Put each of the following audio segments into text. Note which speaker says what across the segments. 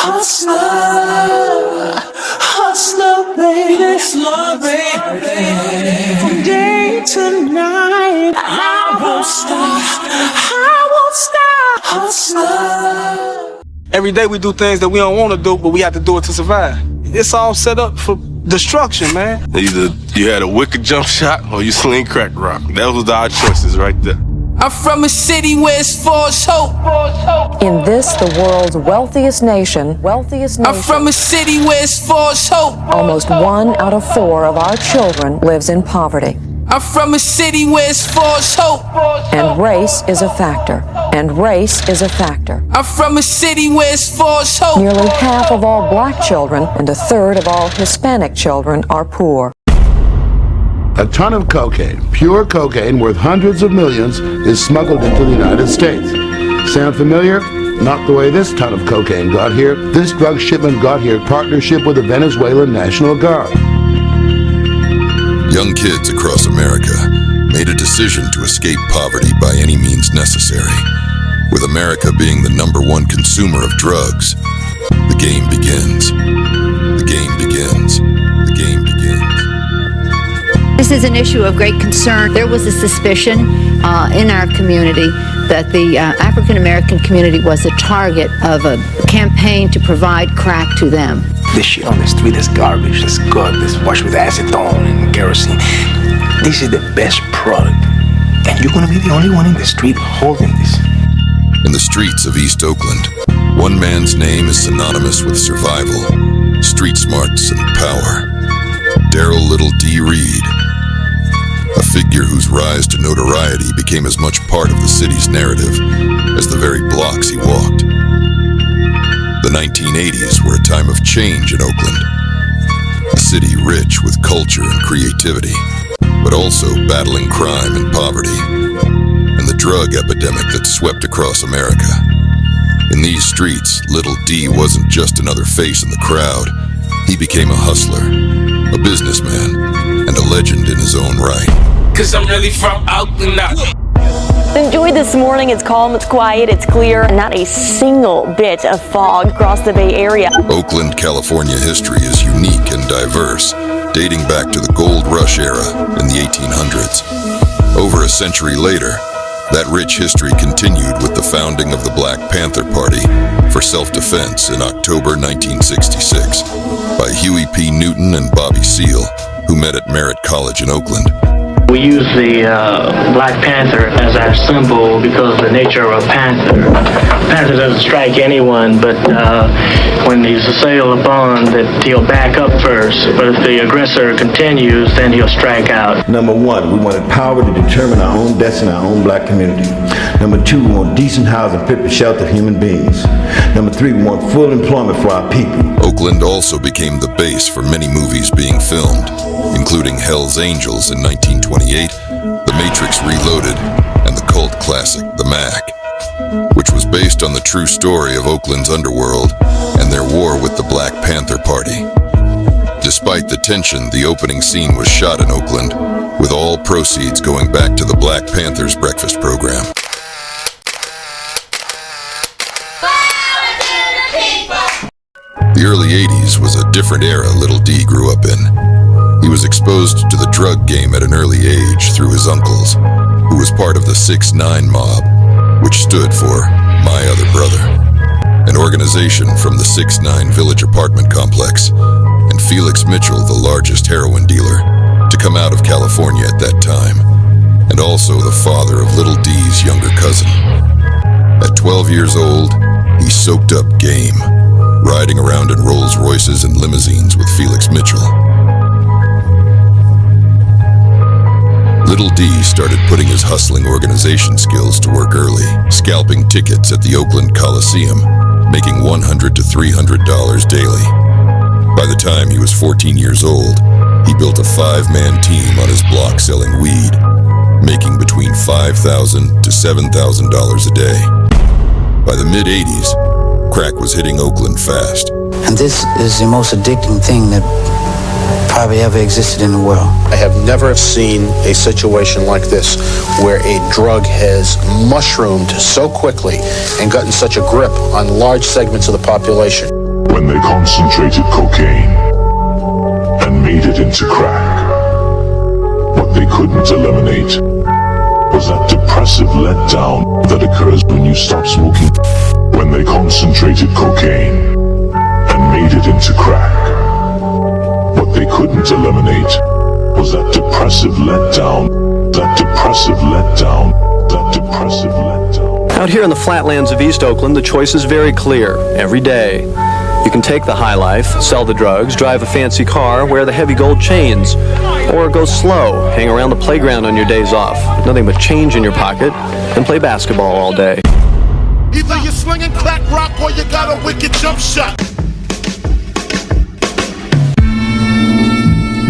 Speaker 1: Hustler, hustler, baby, hustler, baby. From day to night, I won't stop, I won't stop. Hustler.
Speaker 2: Every day we do things that we don't want to do, but we have to do it to survive. It's all set up for destruction, man.
Speaker 3: Either you had a wicked jump shot or you sling crack rock. That was our choices right there.
Speaker 1: I'm from a city where it's false hope.
Speaker 4: In this, the world's wealthiest nation,
Speaker 1: I'm from a city where it's false hope.
Speaker 4: almost 1 out of 4 of our children lives in poverty.
Speaker 1: I'm from a city where it's false hope.
Speaker 4: And race is a factor. And race is a factor.
Speaker 1: I'm from a city where it's false hope.
Speaker 4: Nearly half of all black children and a third of all Hispanic children are poor.
Speaker 5: A ton of cocaine, pure cocaine worth hundreds of millions, is smuggled into the United States. Sound familiar? Not the way this ton of cocaine got here. This drug shipment got here in partnership with the Venezuelan National Guard.
Speaker 6: Young kids across America made a decision to escape poverty by any means necessary. With America being the #1 consumer of drugs, the game begins. The game begins. The game begins.
Speaker 7: This is an issue of great concern. There was a suspicion in our community that the African American community was a target of a campaign to provide crack to them.
Speaker 8: This shit on the street is garbage. It's good. It's washed with acetone and kerosene. This is the best product. And you're gonna be the only one in the street holding this.
Speaker 6: In the streets of East Oakland, one man's name is synonymous with survival, street smarts, and power. Darryl "Lil D" Reid. A figure whose rise to notoriety became as much part of the city's narrative as the very blocks he walked. The 1980s were a time of change in Oakland. A city rich with culture and creativity, but also battling crime and poverty, and the drug epidemic that swept across America. In these streets, Lil D wasn't just another face in the crowd. He became a hustler, a businessman, and a legend in his own right.
Speaker 1: Cause I'm really from Oakland now.
Speaker 9: Enjoy this morning. It's calm, it's quiet, it's clear, and not a single bit of fog across the Bay Area.
Speaker 6: Oakland, California history is unique and diverse, dating back to the gold rush era in the 1800s. Over a century later, that rich history continued with the founding of the Black Panther Party for self-defense in October 1966 by Huey P. Newton and Bobby Seale, who met at Merritt College in Oakland.
Speaker 10: We use the Black Panther as our symbol because of the nature of a panther. Panther doesn't strike anyone, but when he's assailed upon, that he'll back up first. But if the aggressor continues, then he'll strike out.
Speaker 11: Number 1, we wanted power to determine our own destiny in our own black community. Number 2, we want decent housing fit for shelter of human beings. Number 3, we want full employment for our people.
Speaker 6: Oakland also became the base for many movies being filmed, including Hell's Angels in 1928, The Matrix Reloaded, and the cult classic The Mac, which was based on the true story of Oakland's underworld and their war with the Black Panther Party. Despite the tension, the opening scene was shot in Oakland, with all proceeds going back to the Black Panthers breakfast program. The early 80s was a different era Lil D grew up in. He was exposed to the drug game at an early age through his uncles, who was part of the 6ix9ine mob, which stood for My Other Brother, an organization from the 6ix9ine Village apartment complex, and Felix Mitchell, the largest heroin dealer to come out of California at that time, and also the father of Lil D's younger cousin. At 12 years old, he soaked up game, riding around in Rolls Royces and limousines with Felix Mitchell. Lil D started putting his hustling organization skills to work early, scalping tickets at the Oakland Coliseum, making $100 to $300 daily. By the time he was 14 years old, he built a 5-man team on his block selling weed, making between $5,000 to $7,000 a day. By the mid-'80s, crack was hitting Oakland fast.
Speaker 12: And this is the most addicting thing that probably ever existed in the world.
Speaker 13: I have never seen a situation like this where a drug has mushroomed so quickly and gotten such a grip on large segments of the population.
Speaker 14: When they concentrated cocaine and made it into crack, what they couldn't eliminate was that depressive letdown that occurs when you stop smoking. When they concentrated cocaine and made it into crack, what they couldn't eliminate was that depressive letdown, that depressive letdown, that depressive letdown.
Speaker 15: Out here in the flatlands of East Oakland, the choice is very clear every day. You can take the high life, sell the drugs, drive a fancy car, wear the heavy gold chains, or go slow, hang around the playground on your days off, nothing but change in your pocket, and play basketball all day.
Speaker 16: Either you're slinging crack rock or you got a wicked jump shot.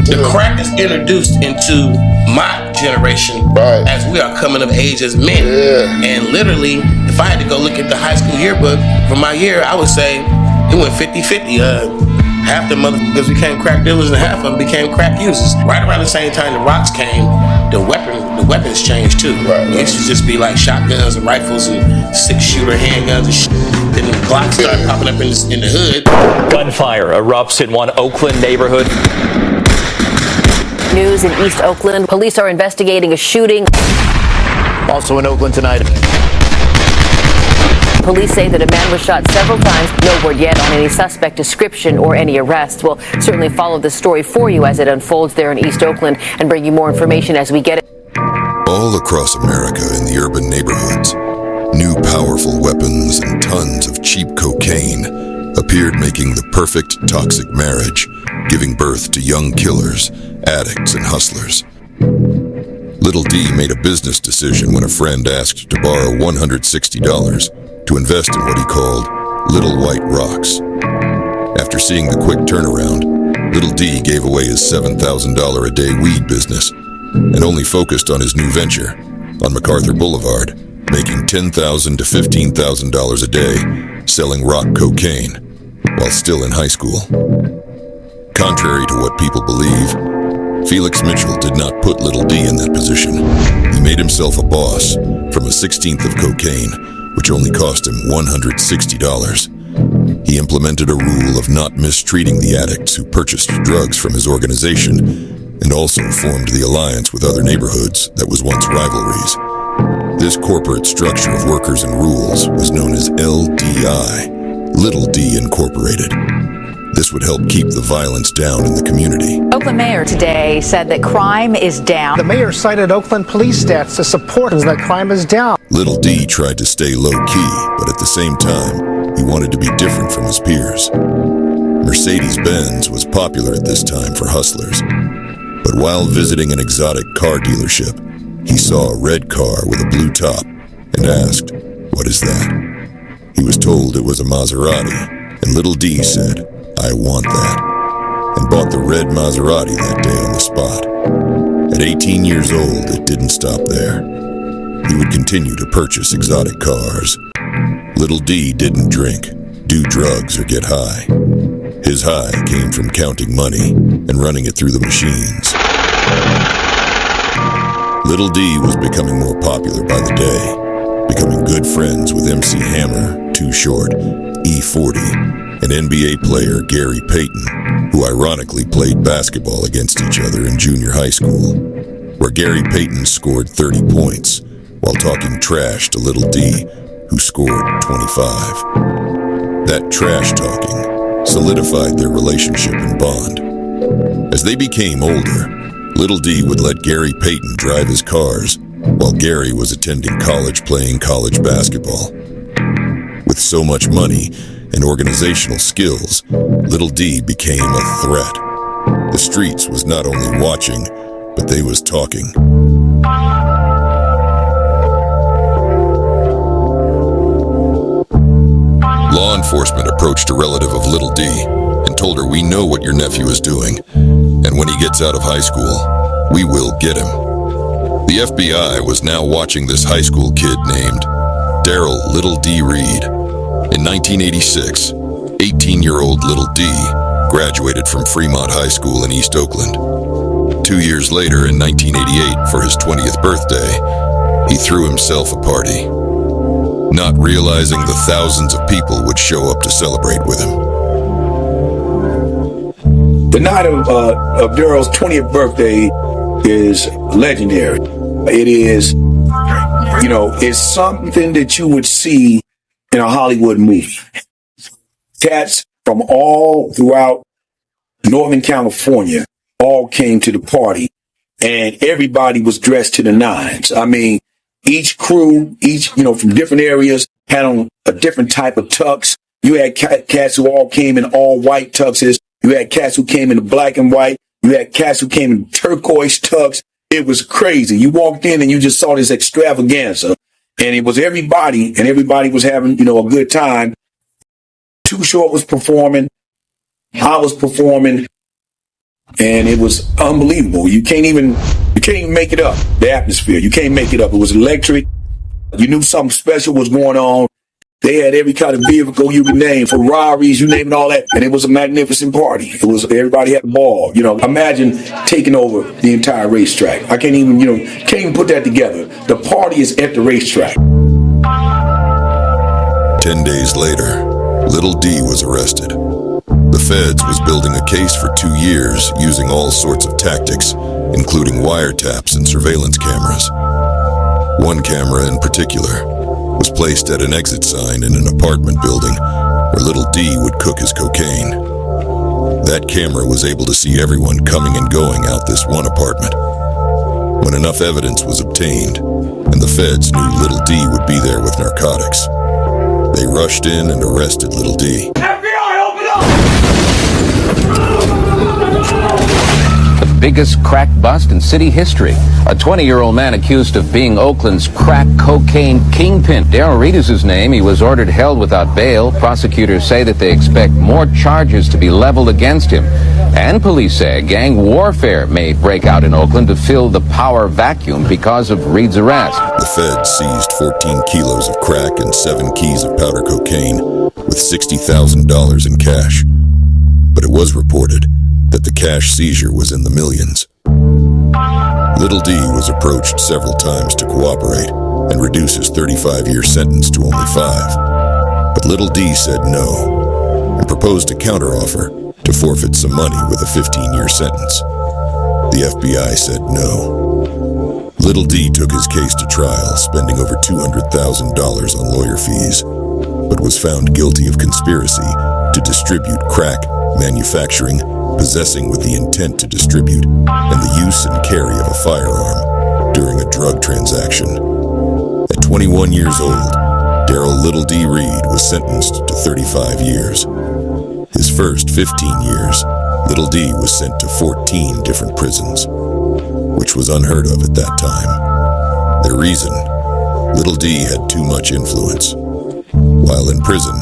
Speaker 17: The crack is introduced into my generation as we are coming of age as men. And literally, if I had to go look at the high school yearbook for my year, I would say it went 50-50. Half the motherfuckers became crack dealers and half of them became crack users. Right around the same time the rocks came, the weapons changed too. It used to just be like shotguns and rifles and 6-shooter handguns and shit. Then the Glocks started popping up in the hood.
Speaker 18: Gunfire erupts in one Oakland neighborhood.
Speaker 9: News in East Oakland. Police are investigating a shooting.
Speaker 18: Also in Oakland tonight.
Speaker 9: Police say that a man was shot several times. No word yet on any suspect description or any arrest. We'll certainly follow this story for you as it unfolds there in East Oakland and bring you more information as we get it.
Speaker 6: All across America in the urban neighborhoods, new powerful weapons and tons of cheap cocaine appeared, making the perfect toxic marriage, giving birth to young killers, addicts, and hustlers. Little D made a business decision when a friend asked to borrow $160 to invest in what he called Little White Rocks. After seeing the quick turnaround, Little D gave away his $7,000 a day weed business and only focused on his new venture on MacArthur Boulevard, making $10,000 to $15,000 a day selling rock cocaine while still in high school. Contrary to what people believe, Felix Mitchell did not put Little D in that position. He made himself a boss from a 16th of cocaine, which only cost him $160. He implemented a rule of not mistreating the addicts who purchased drugs from his organization, and also formed the alliance with other neighborhoods that was once rivalries. This corporate structure of workers and rules was known as LDI, Little D Incorporated. This would help keep the violence down in the community.
Speaker 19: Oakland mayor today said that crime is down. The mayor cited Oakland police stats to support that crime is down.
Speaker 6: Little D tried to stay low-key, but at the same time, he wanted to be different from his peers. Mercedes-Benz was popular at this time for hustlers. But while visiting an exotic car dealership, he saw a red car with a blue top and asked, "What is that?" He was told it was a Maserati, and Little D said, "I want that," and bought the red Maserati that day on the spot. At 18 years old, it didn't stop there. He would continue to purchase exotic cars. Little D didn't drink, do drugs, or get high. His high came from counting money and running it through the machines. Little D was becoming more popular by the day, becoming good friends with MC Hammer, Too Short, E40, and NBA player Gary Payton, who ironically played basketball against each other in junior high school, where Gary Payton scored 30 points while talking trash to Little D, who scored 25. That trash talking solidified their relationship and bond. As they became older, Little D would let Gary Payton drive his cars while Gary was attending college playing college basketball. With so much money and organizational skills, Little D became a threat. The streets was not only watching, but they was talking. Law enforcement approached a relative of Little D and told her, "We know what your nephew is doing, and when he gets out of high school, we will get him." The FBI was now watching this high school kid named Darryl Lil D Reed. In 1986, 18-year-old Little D graduated from Fremont High School in East Oakland. 2 years later, in 1988, for his 20th birthday, he threw himself a party, not realizing the thousands of people would show up to celebrate with him.
Speaker 11: The night of Darryl's 20th birthday is legendary. It is, it's something that you would see in a Hollywood movie. Cats from all throughout Northern California all came to the party, and everybody was dressed to the nines. I mean, each crew, from different areas had on a different type of tux. You had cats who all came in all white tuxes. You had cats who came in black and white. You had cats who came in turquoise tux. It was crazy. You walked in and you just saw this extravaganza, and it was everybody, and everybody was having, a good time. Too Short was performing. I was performing, and it was unbelievable. You can't even make it up. The atmosphere, you can't make it up. It was electric. You knew something special was going on. They had every kind of vehicle you could name, Ferraris, you name it, all that. And it was a magnificent party. Everybody had a ball. Imagine taking over the entire racetrack. I can't even put that together. The party is at the racetrack.
Speaker 6: 10 days later, Lil D was arrested. The feds was building a case for 2 years using all sorts of tactics, including wiretaps and surveillance cameras. One camera in particular was placed at an exit sign in an apartment building where Lil D would cook his cocaine. That camera was able to see everyone coming and going out this one apartment. When enough evidence was obtained, and the feds knew Lil D would be there with narcotics, they rushed in and arrested Lil D.
Speaker 20: FBI, open up!
Speaker 21: The biggest crack bust in city history. A 20-year-old man accused of being Oakland's crack cocaine kingpin. Darryl LIL is his name. He was ordered held without bail. Prosecutors say that they expect more charges to be leveled against him. And police say gang warfare may break out in Oakland to fill the power vacuum because of Reed's arrest.
Speaker 6: The feds seized 14 kilos of crack and 7 keys of powder cocaine with $60,000 in cash. But it was reported that the cash seizure was in the millions. Lil D was approached several times to cooperate and reduce his 35-year sentence to only 5. But Lil D said no and proposed a counteroffer to forfeit some money with a 15-year sentence. The FBI said no. Lil D took his case to trial, spending over $200,000 on lawyer fees, but was found guilty of conspiracy to distribute crack, manufacturing, possessing with the intent to distribute, and the use and carry of a firearm during a drug transaction. At 21 years old, Darryl Lil D Reed was sentenced to 35 years. His first 15 years, Lil D was sent to 14 different prisons, which was unheard of at that time. Their reason, Lil D had too much influence. While in prison,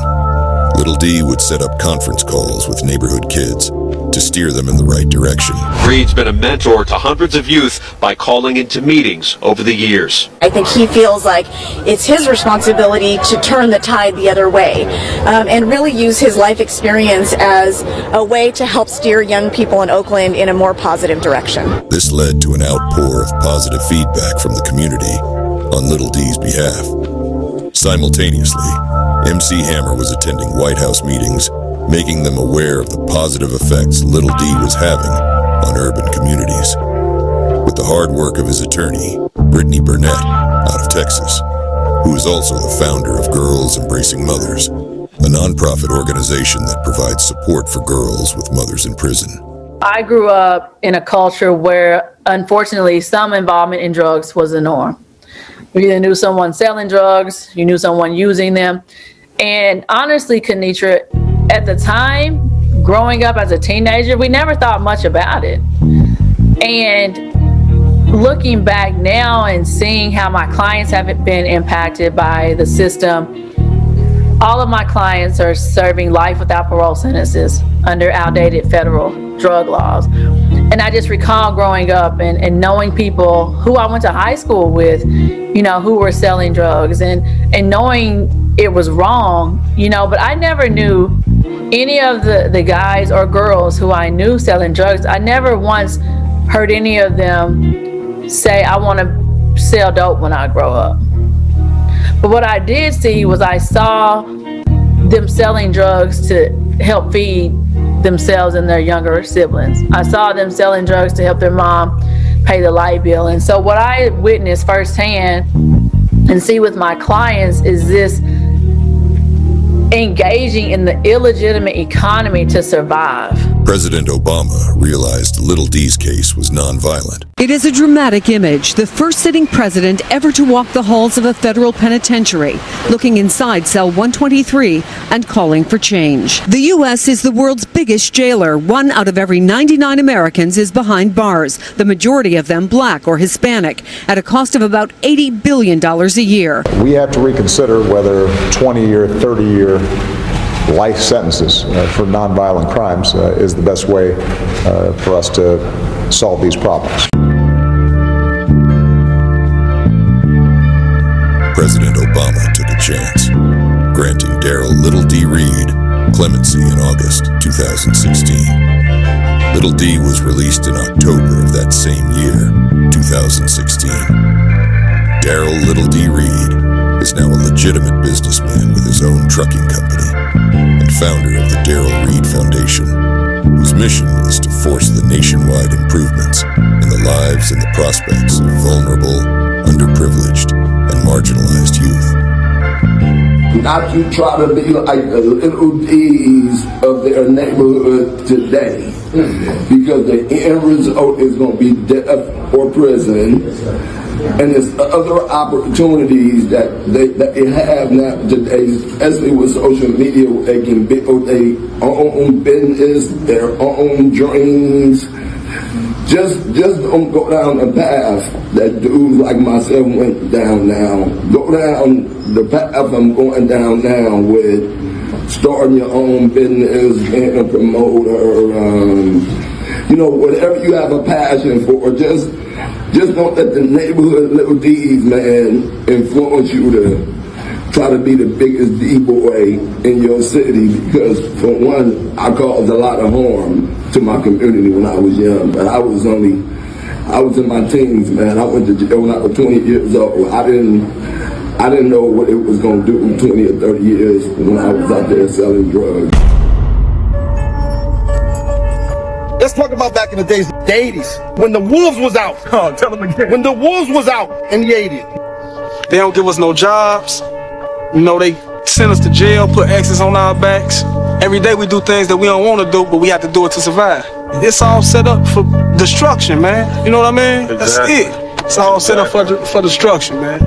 Speaker 6: Lil D would set up conference calls with neighborhood kids to steer them in the right direction.
Speaker 22: Reed's been a mentor to hundreds of youth by calling into meetings over the years.
Speaker 23: I think he feels like it's his responsibility to turn the tide the other way and really use his life experience as a way to help steer young people in Oakland in a more positive direction.
Speaker 6: This led to an outpour of positive feedback from the community on Lil D's behalf. Simultaneously, MC Hammer was attending White House meetings, making them aware of the positive effects Lil D was having on urban communities. With the hard work of his attorney, Brittany Burnett, out of Texas, who is also the founder of Girls Embracing Mothers, a nonprofit organization that provides support for girls with mothers in prison.
Speaker 24: I grew up in a culture where, unfortunately, some involvement in drugs was the norm. You either knew someone selling drugs, you knew someone using them. And honestly, Kenitra, at the time, growing up as a teenager, we never thought much about it. And looking back now and seeing how my clients have been impacted by the system, all of my clients are serving life without parole sentences under outdated federal drug laws. And I just recall growing up and knowing people who I went to high school with, who were selling drugs and knowing it was wrong, but I never knew any of the guys or girls who I knew selling drugs. I never once heard any of them say, I want to sell dope when I grow up. But what I did see was I saw them selling drugs to help feed themselves and their younger siblings. I saw them selling drugs to help their mom pay the light bill. And so what I witnessed firsthand and see with my clients is this engaging in the illegitimate economy to survive.
Speaker 6: President Obama realized Lil D's case was nonviolent.
Speaker 2: It is a dramatic image, the first sitting president ever to walk the halls of a federal penitentiary, looking inside cell 123 and calling for change. The U.S. is the world's biggest jailer. 1 out of every 99 Americans is behind bars, the majority of them black or Hispanic, at a cost of about $80 billion a year.
Speaker 3: We have to reconsider whether 20-year, 30-year life sentences for nonviolent crimes is the best way for us to solve these problems.
Speaker 6: President Obama took a chance, granting Darryl "Lil D" Reid clemency in August 2016. Lil D was released in October of that same year, 2016. Darryl "Lil D" Reid is now a legitimate businessman with his own trucking company and founder of the Darryl Reid Foundation, whose mission is to force the nationwide improvements in the lives and the prospects of vulnerable, underprivileged, and marginalized youth.
Speaker 4: Not to try to be like the Lil D's of their neighborhood today, because the end result is going to be death or prison. And there's other opportunities that they have now today, especially with social media, where they can build their own business, their own dreams. Just don't go down the path that dudes like myself went down now. Go down the path I'm going down now with starting your own business, being a promoter, whatever you have a passion for, just don't let the neighborhood Lil D's, man, influence you to try to be the biggest D-boy in your city, because for one, I caused a lot of harm to my community when I was young, but I was in my teens, man. I went to jail when I was 20 years old. I didn't know what it was going to do in 20 or 30 years when I was out there selling drugs.
Speaker 16: Let's talk about back in the days, the 80s, when the wolves was out. Oh, tell them again. When the wolves was out in the 80s.
Speaker 20: They don't give us no jobs. They send us to jail, put X's on our backs. Every day we do things that we don't want to do, but we have to do it to survive. It's all set up for destruction, man. You know what I mean? Exactly. That's it. It's all set up for destruction, man.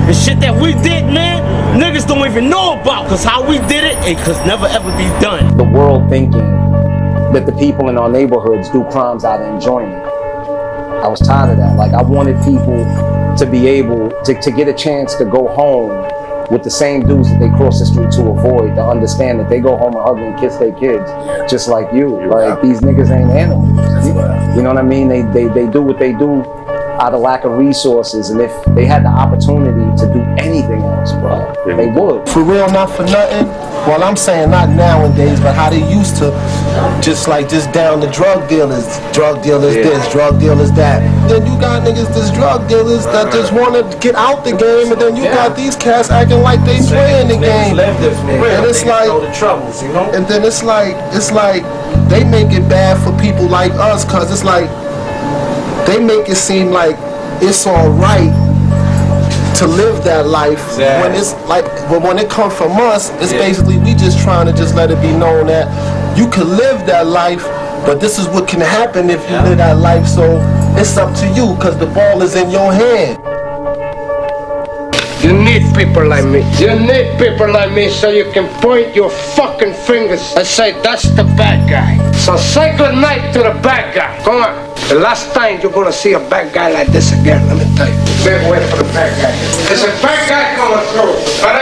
Speaker 25: The shit that we did, man, niggas don't even know about, because how we did it could never ever be done.
Speaker 26: The world thinking that the people in our neighborhoods do crimes out of enjoyment. I was tired of that. Like, I wanted people to be able to get a chance to go home with the same dudes that they cross the street to avoid, to understand that they go home and hug and kiss their kids, just like you. Like, these niggas ain't animals. You know what I mean? They do what they do out of lack of resources, and if they had the opportunity to do anything else, bro, they would.
Speaker 27: For real, not for nothing. Well, I'm saying not nowadays, but how they used to, just down the drug dealers this, drug dealers that. Then you got niggas, this drug dealers that just want to get out the game, and then you got these cats acting like they playing the game. And it's like, and then it's like they make it bad for people like us, cause it's like they make it seem like it's all right to live that life, when it's like, but when it comes from us, it's basically we just trying to just let it be known that you can live that life, but this is what can happen if you live that life. So it's up to you, because the ball is in your hand.
Speaker 28: You need people like me. You need people like me so you can point your fucking fingers and say, that's the bad guy. So say good night to the bad guy. Come on. The last time you're gonna see a bad guy like this again, let me tell you. Big way for the bad guy. There's a bad guy coming through, but